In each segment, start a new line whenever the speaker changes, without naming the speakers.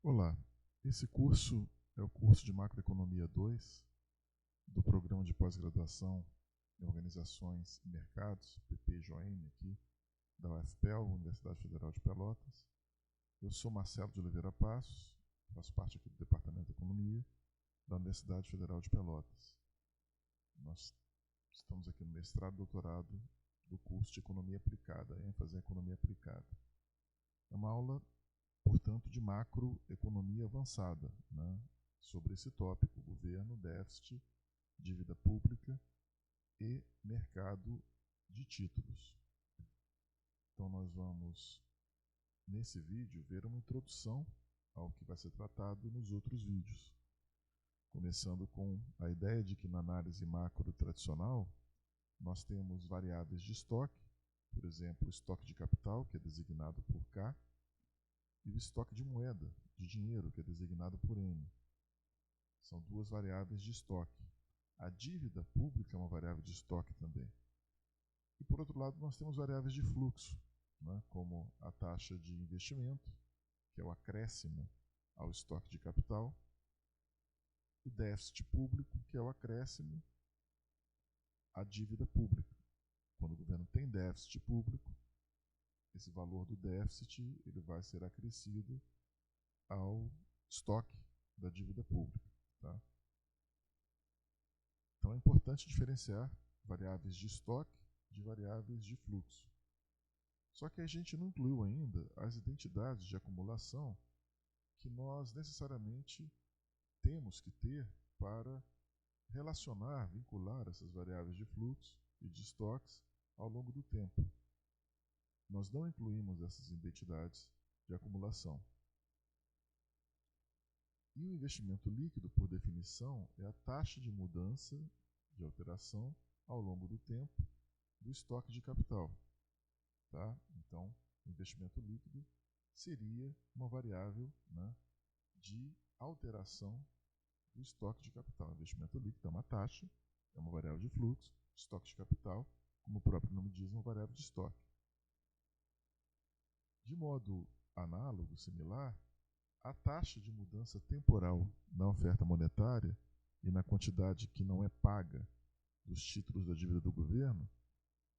Olá, esse curso é o curso de Macroeconomia 2 do Programa de Pós-Graduação em Organizações e Mercados, PPJM, aqui da UFPEL, Universidade Federal de Pelotas. Eu sou Marcelo de Oliveira Passos, faço parte aqui do Departamento de Economia da Universidade Federal de Pelotas. Nós estamos aqui no mestrado e doutorado do curso de Economia Aplicada, ênfase em Economia Aplicada. É uma aula, portanto, de macroeconomia avançada, né, sobre esse tópico: governo, déficit, dívida pública e mercado de títulos. Então nós vamos, nesse vídeo, ver uma introdução ao que vai ser tratado nos outros vídeos, começando com a ideia de que na análise macro tradicional nós temos variáveis de estoque, por exemplo, o estoque de capital, que é designado por K, e o estoque de moeda, de dinheiro, que é designado por N. São duas variáveis de estoque. A dívida pública é uma variável de estoque também. E, por outro lado, nós temos variáveis de fluxo, né, como a taxa de investimento, que é o acréscimo ao estoque de capital, o déficit público, que é o acréscimo à dívida pública. Quando o governo tem déficit público, esse valor do déficit ele vai ser acrescido ao estoque da dívida pública. Tá? Então é importante diferenciar variáveis de estoque de variáveis de fluxo. Só que a gente não incluiu ainda as identidades de acumulação que nós necessariamente temos que ter para relacionar, vincular essas variáveis de fluxo e de estoques ao longo do tempo. Nós não incluímos essas identidades de acumulação. E o investimento líquido, por definição, é a taxa de mudança, de alteração, ao longo do tempo, do estoque de capital. Tá? Então, o investimento líquido seria uma variável, né, de alteração do estoque de capital. O investimento líquido é uma taxa, é uma variável de fluxo, estoque de capital, como o próprio nome diz, uma variável de estoque. De modo análogo, similar, a taxa de mudança temporal na oferta monetária e na quantidade que não é paga dos títulos da dívida do governo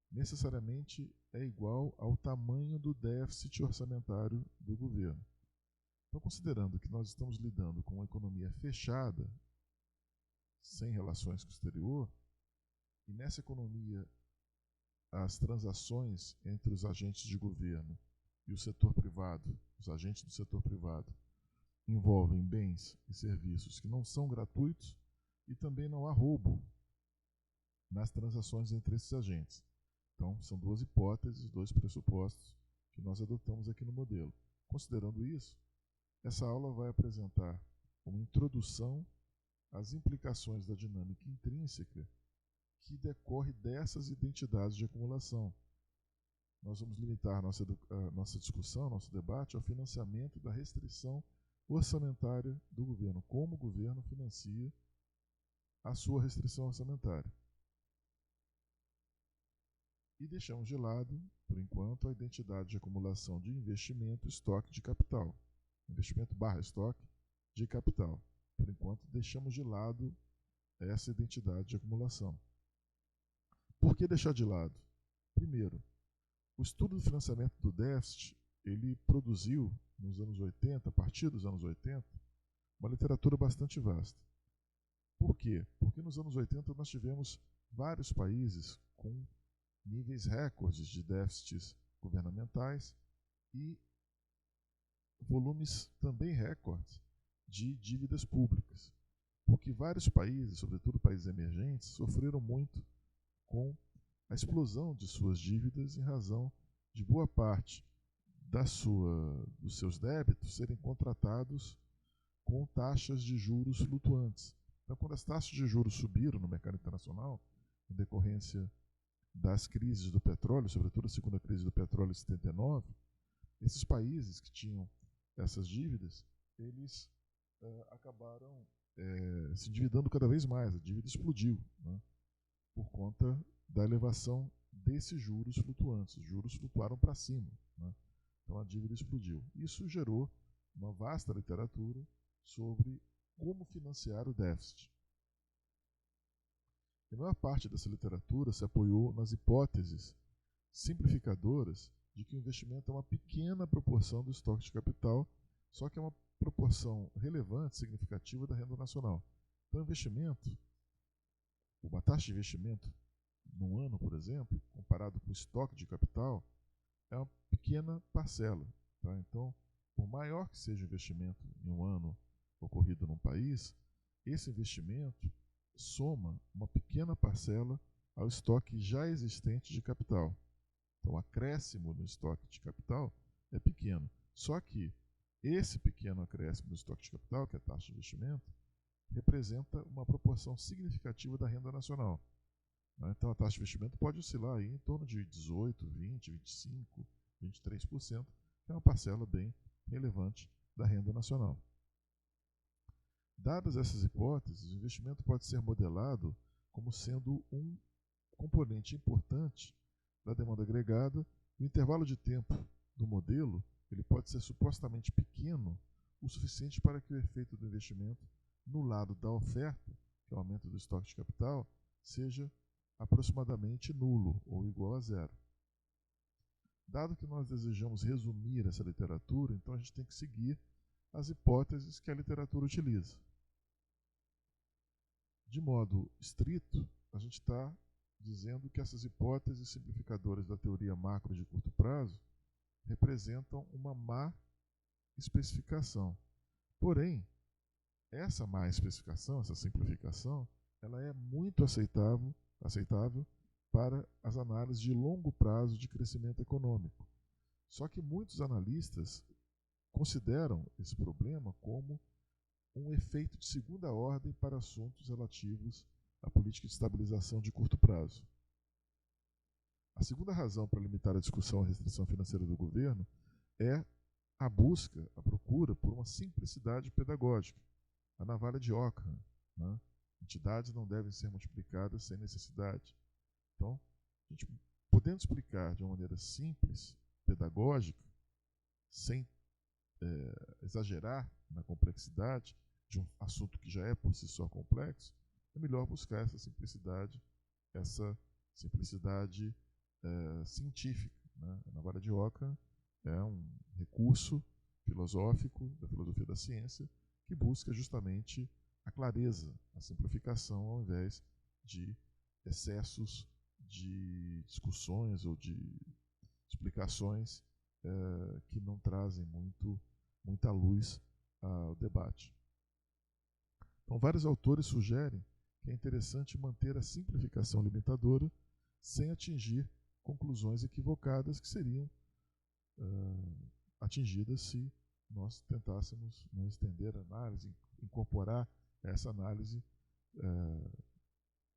necessariamente é igual ao tamanho do déficit orçamentário do governo. Então, considerando que nós estamos lidando com uma economia fechada, sem relações com o exterior, e nessa economia as transações entre os agentes de governo e o setor privado, os agentes do setor privado, envolvem bens e serviços que não são gratuitos e também não há roubo nas transações entre esses agentes. Então, são duas hipóteses, dois pressupostos que nós adotamos aqui no modelo. Considerando isso, essa aula vai apresentar uma introdução às implicações da dinâmica intrínseca que decorre dessas identidades de acumulação. Nós vamos limitar nossa discussão, nosso debate ao financiamento da restrição orçamentária do governo, como o governo financia a sua restrição orçamentária. E deixamos de lado, por enquanto, a identidade de acumulação de investimento e estoque de capital. Investimento barra estoque de capital. Por enquanto, deixamos de lado essa identidade de acumulação. Por que deixar de lado? Primeiro, o estudo do financiamento do déficit, ele produziu, nos anos 80, a partir dos anos 80, uma literatura bastante vasta. Por quê? Porque nos anos 80 nós tivemos vários países com níveis recordes de déficits governamentais e volumes também recordes de dívidas públicas. Porque vários países, sobretudo países emergentes, sofreram muito com a explosão de suas dívidas em razão de boa parte dos seus débitos serem contratados com taxas de juros flutuantes. Então, quando as taxas de juros subiram no mercado internacional, em decorrência das crises do petróleo, sobretudo a segunda crise do petróleo em 79, esses países que tinham essas dívidas, eles acabaram se endividando cada vez mais, a dívida explodiu, né, por conta da elevação desses juros flutuantes. Os juros flutuaram para cima, né, então a dívida explodiu. Isso gerou uma vasta literatura sobre como financiar o déficit. E a maior parte dessa literatura se apoiou nas hipóteses simplificadoras de que o investimento é uma pequena proporção do estoque de capital, só que é uma proporção relevante, significativa da renda nacional. Então, investimento, uma taxa de investimento num ano, por exemplo, comparado com o estoque de capital, é uma pequena parcela. Tá? Então, por maior que seja o investimento em um ano ocorrido num país, esse investimento soma uma pequena parcela ao estoque já existente de capital. Então, o acréscimo no estoque de capital é pequeno. Só que esse pequeno acréscimo no estoque de capital, que é a taxa de investimento, representa uma proporção significativa da renda nacional. Então, a taxa de investimento pode oscilar aí em torno de 18%, 20%, 25%, 23%, que é uma parcela bem relevante da renda nacional. Dadas essas hipóteses, o investimento pode ser modelado como sendo um componente importante da demanda agregada. O intervalo de tempo do modelo ele pode ser supostamente pequeno, o suficiente para que o efeito do investimento no lado da oferta, que é o aumento do estoque de capital, seja aproximadamente nulo ou igual a zero. Dado que nós desejamos resumir essa literatura, então a gente tem que seguir as hipóteses que a literatura utiliza. De modo estrito, a gente está dizendo que essas hipóteses simplificadoras da teoria macro de curto prazo representam uma má especificação. Porém, essa má especificação, essa simplificação, ela é muito aceitável para as análises de longo prazo de crescimento econômico. Só que muitos analistas consideram esse problema como um efeito de segunda ordem para assuntos relativos à política de estabilização de curto prazo. A segunda razão para limitar a discussão à restrição financeira do governo é a busca, a procura por uma simplicidade pedagógica, a navalha de Ockham. Né? Entidades não devem ser multiplicadas sem necessidade. Então, a gente podendo explicar de uma maneira simples, pedagógica, sem exagerar na complexidade de um assunto que já é por si só complexo, é melhor buscar essa simplicidade científica. Né? A navalha de Ockham é um recurso filosófico da filosofia da ciência que busca justamente a clareza, a simplificação, ao invés de excessos de discussões ou de explicações que não trazem muita luz ao debate. Então, vários autores sugerem que é interessante manter a simplificação limitadora sem atingir conclusões equivocadas que seriam atingidas se nós tentássemos estender a análise, incorporar essa análise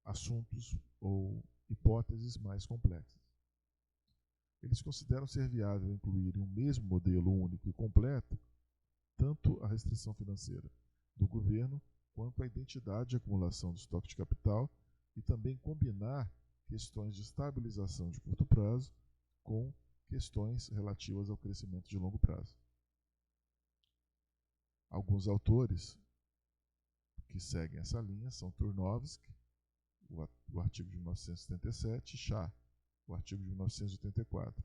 assuntos ou hipóteses mais complexas. Eles consideram ser viável incluir em um mesmo modelo único e completo tanto a restrição financeira do governo quanto a identidade de acumulação do estoque de capital e também combinar questões de estabilização de curto prazo com questões relativas ao crescimento de longo prazo. Alguns autores que seguem essa linha são Turnovsky, o artigo de 1977, e Shah, o artigo de 1984.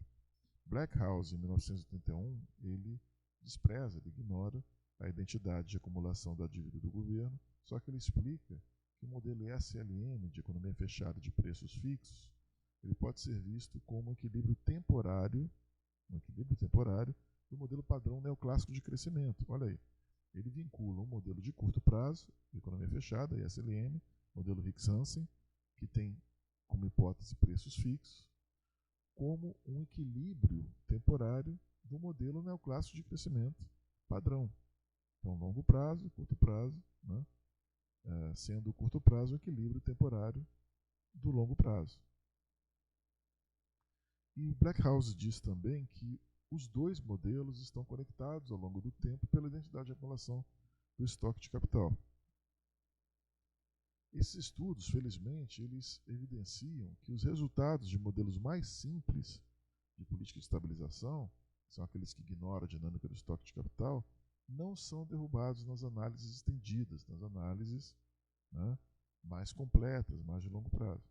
Blackhouse, em 1981, ele despreza, ele ignora a identidade de acumulação da dívida do governo, só que ele explica que o modelo SLM, de economia fechada de preços fixos, ele pode ser visto como um equilíbrio temporário do modelo padrão neoclássico de crescimento. Olha aí, ele vincula um modelo de curto prazo, de economia fechada, SLM, modelo Hicks-Hansen, que tem como hipótese preços fixos, como um equilíbrio temporário do modelo neoclássico de crescimento padrão. Então, longo prazo e curto prazo, né? Sendo o curto prazo o equilíbrio temporário do longo prazo. E Blackhouse diz também que os dois modelos estão conectados ao longo do tempo pela identidade de acumulação do estoque de capital. Esses estudos, felizmente, eles evidenciam que os resultados de modelos mais simples de política de estabilização, que são aqueles que ignoram a dinâmica do estoque de capital, não são derrubados nas análises estendidas, nas análises, né, mais completas, mais de longo prazo.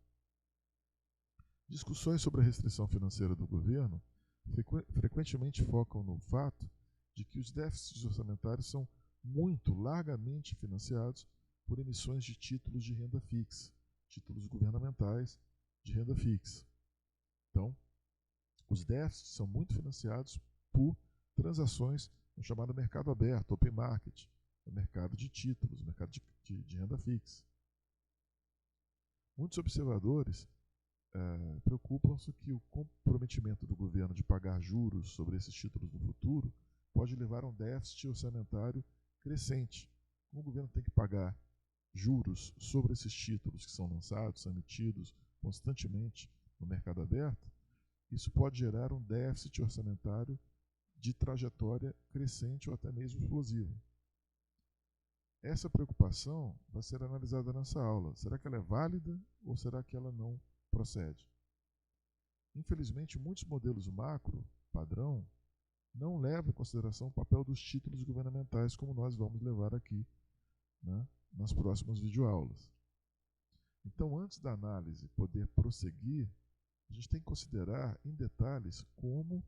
Discussões sobre a restrição financeira do governo frequentemente focam no fato de que os déficits orçamentários são muito largamente financiados por emissões de títulos de renda fixa, títulos governamentais de renda fixa. Então, os déficits são muito financiados por transações no chamado mercado aberto, open market, o mercado de títulos, o mercado de renda fixa. Muitos observadores preocupam-se que o comprometimento do governo de pagar juros sobre esses títulos no futuro pode levar a um déficit orçamentário crescente. Como o governo tem que pagar juros sobre esses títulos que são lançados, são emitidos constantemente no mercado aberto, isso pode gerar um déficit orçamentário de trajetória crescente ou até mesmo explosiva. Essa preocupação vai ser analisada nessa aula. Será que ela é válida ou será que ela não procede? Infelizmente, muitos modelos macro, padrão, não levam em consideração o papel dos títulos governamentais, como nós vamos levar aqui, né, nas próximas videoaulas. Então, antes da análise poder prosseguir, a gente tem que considerar em detalhes como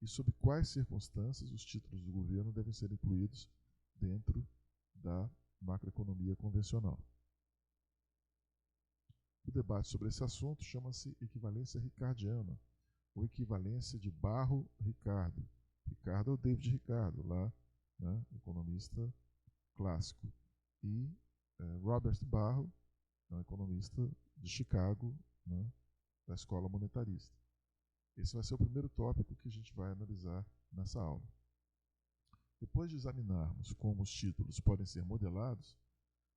e sob quais circunstâncias os títulos do governo devem ser incluídos dentro da macroeconomia convencional. O debate sobre esse assunto chama-se equivalência ricardiana, ou equivalência de Barro-Ricardo. Ricardo é o David Ricardo, lá, né, economista clássico. E Robert Barro, um economista de Chicago, né, da escola monetarista. Esse vai ser o primeiro tópico que a gente vai analisar nessa aula. Depois de examinarmos como os títulos podem ser modelados,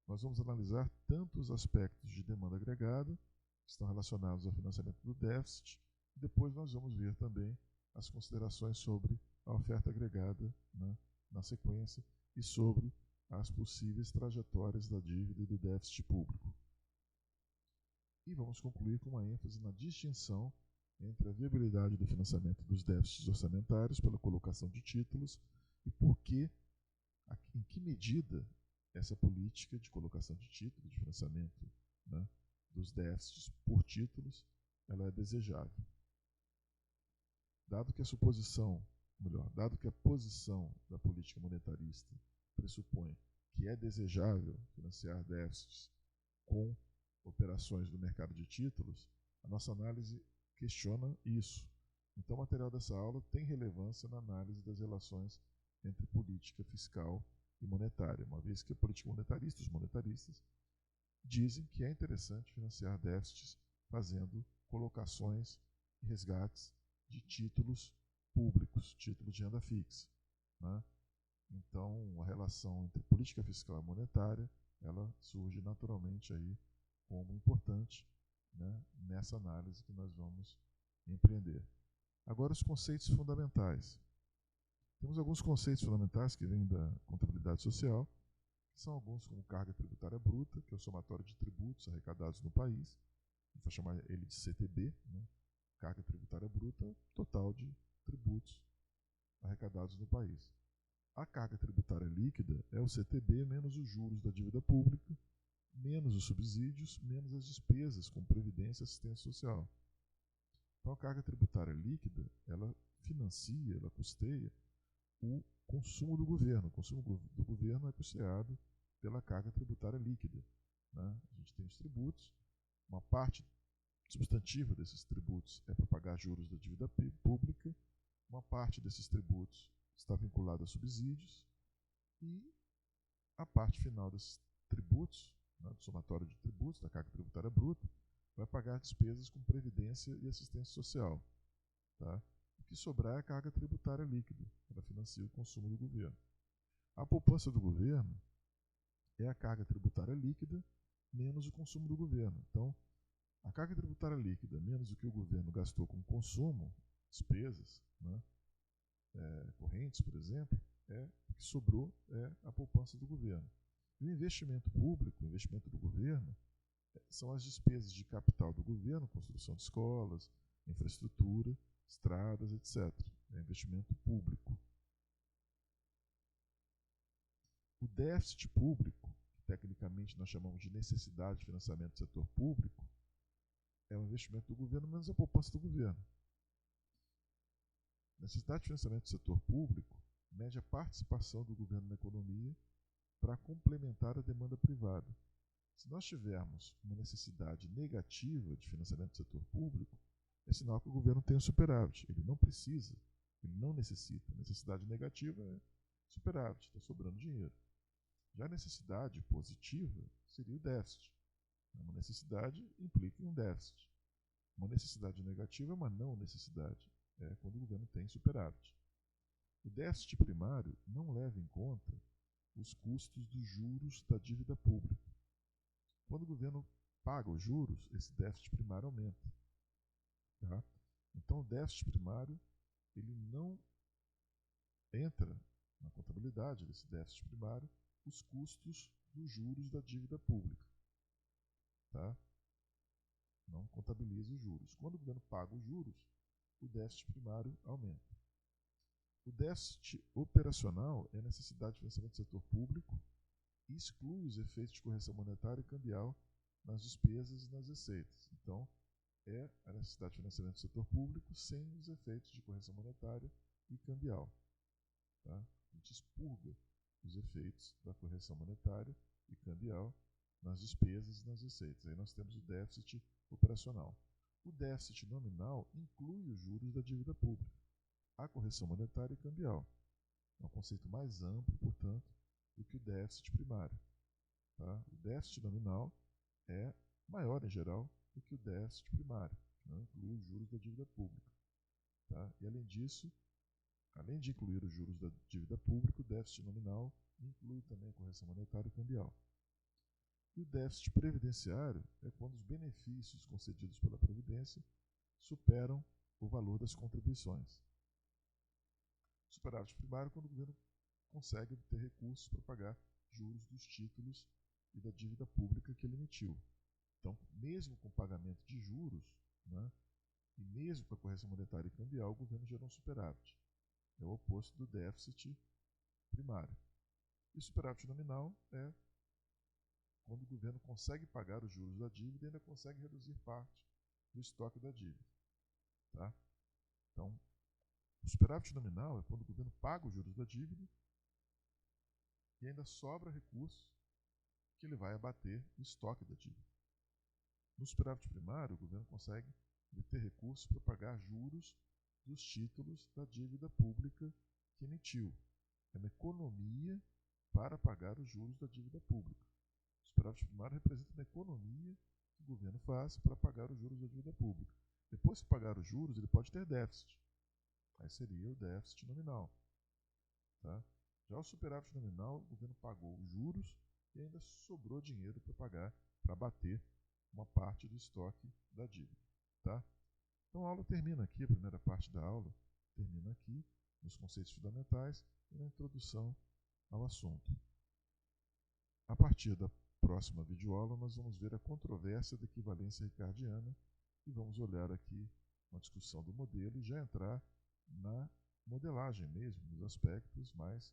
nós vamos analisar tanto os aspectos de demanda agregada, que estão relacionados ao financiamento do déficit, e depois nós vamos ver também as considerações sobre a oferta agregada, né, na sequência, e sobre as possíveis trajetórias da dívida e do déficit público. E vamos concluir com uma ênfase na distinção entre a viabilidade do financiamento dos déficits orçamentários pela colocação de títulos e em que medida essa política de colocação de títulos, de financiamento, né, dos déficits por títulos, ela é desejável. Dado que a posição da política monetarista pressupõe que é desejável financiar déficits com operações do mercado de títulos, a nossa análise questiona isso. Então, o material dessa aula tem relevância na análise das relações entre política fiscal e monetária, uma vez que a política monetarista, os monetaristas, dizem que é interessante financiar déficits fazendo colocações e resgates de títulos públicos, títulos de renda fixa, né? Então, a relação entre política fiscal e monetária, ela surge naturalmente aí como importante, né, nessa análise que nós vamos empreender. Agora, os conceitos fundamentais. Temos alguns conceitos fundamentais que vêm da contabilidade social, que são alguns como carga tributária bruta, que é o somatório de tributos arrecadados no país. A gente vai chamar ele de CTB, né? Carga tributária bruta, total de tributos arrecadados no país. A carga tributária líquida é o CTB menos os juros da dívida pública, menos os subsídios, menos as despesas com previdência e assistência social. Então, a carga tributária líquida, ela financia, ela custeia o consumo do governo. O consumo do governo é custeado pela carga tributária líquida, né? A gente tem os tributos, uma parte substantiva desses tributos é para pagar juros da dívida pública, uma parte desses tributos está vinculada a subsídios e a parte final desses tributos, né, do somatório de tributos, da carga tributária bruta, vai pagar despesas com previdência e assistência social. Tá? O que sobrar é a carga tributária líquida, ela financia o consumo do governo. A poupança do governo é a carga tributária líquida menos o consumo do governo. Então, a carga tributária líquida menos o que o governo gastou com consumo, despesas, né, correntes, por exemplo, o que sobrou é a poupança do governo. E o investimento público, o investimento do governo, são as despesas de capital do governo, construção de escolas, infraestrutura, estradas, etc. É investimento público. O déficit público, que tecnicamente nós chamamos de necessidade de financiamento do setor público, é o investimento do governo menos a poupança do governo. Necessidade de financiamento do setor público mede a participação do governo na economia para complementar a demanda privada. Se nós tivermos uma necessidade negativa de financiamento do setor público, é sinal que o governo tem um superávit. Ele não precisa, ele não necessita. Necessidade negativa é superávit, está sobrando dinheiro. Já a necessidade positiva seria o déficit. Uma necessidade implica em um déficit. Uma necessidade negativa é uma não necessidade, é quando o governo tem superávit. O déficit primário não leva em conta os custos dos juros da dívida pública. Quando o governo paga os juros, esse déficit primário aumenta. Tá? Então, o déficit primário ele não entra na contabilidade desse déficit primário os custos dos juros da dívida pública. Tá? Não contabiliza os juros. Quando o governo paga os juros, o déficit primário aumenta. O déficit operacional é a necessidade de financiamento do setor público e exclui os efeitos de correção monetária e cambial nas despesas e nas receitas. Então, é a necessidade de financiamento do setor público sem os efeitos de correção monetária e cambial. Tá? A gente expurga os efeitos da correção monetária e cambial nas despesas e nas receitas. Aí nós temos o déficit operacional. O déficit nominal inclui os juros da dívida pública, a correção monetária e cambial. É um conceito mais amplo, portanto, do que o déficit primário. Tá? O déficit nominal é maior, em geral, do que o déficit primário, que não inclui os juros da dívida pública. Tá? E, além disso, além de incluir os juros da dívida pública, o déficit nominal inclui também a correção monetária e cambial. E o déficit previdenciário é quando os benefícios concedidos pela Previdência superam o valor das contribuições. Superávit primário é quando o governo consegue ter recursos para pagar juros dos títulos e da dívida pública que ele emitiu. Então, mesmo com pagamento de juros, né, e mesmo com a correção monetária e cambial, o governo gerou um superávit. É o oposto do déficit primário. E superávit nominal é quando o governo consegue pagar os juros da dívida e ainda consegue reduzir parte do estoque da dívida. Tá? Então, o superávit nominal é quando o governo paga os juros da dívida e ainda sobra recursos que ele vai abater o estoque da dívida. No superávit primário, o governo consegue ter recursos para pagar juros dos títulos da dívida pública que emitiu. É uma economia para pagar os juros da dívida pública. O superávit primário representa uma economia que o governo faz para pagar os juros da dívida pública. Depois que pagar os juros, ele pode ter déficit. Aí seria o déficit nominal. Tá? Já o superávit nominal, o governo pagou os juros e ainda sobrou dinheiro para pagar, para abater uma parte do estoque da dívida. Tá? Então a aula termina aqui, a primeira parte da aula termina aqui, nos conceitos fundamentais e na introdução ao assunto. A partir da próxima videoaula, nós vamos ver a controvérsia da equivalência ricardiana e vamos olhar aqui uma discussão do modelo e já entrar na modelagem mesmo, nos aspectos mais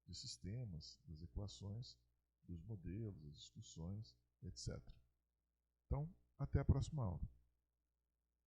de sistemas, das equações, dos modelos, das discussões, etc. Então, até a próxima aula.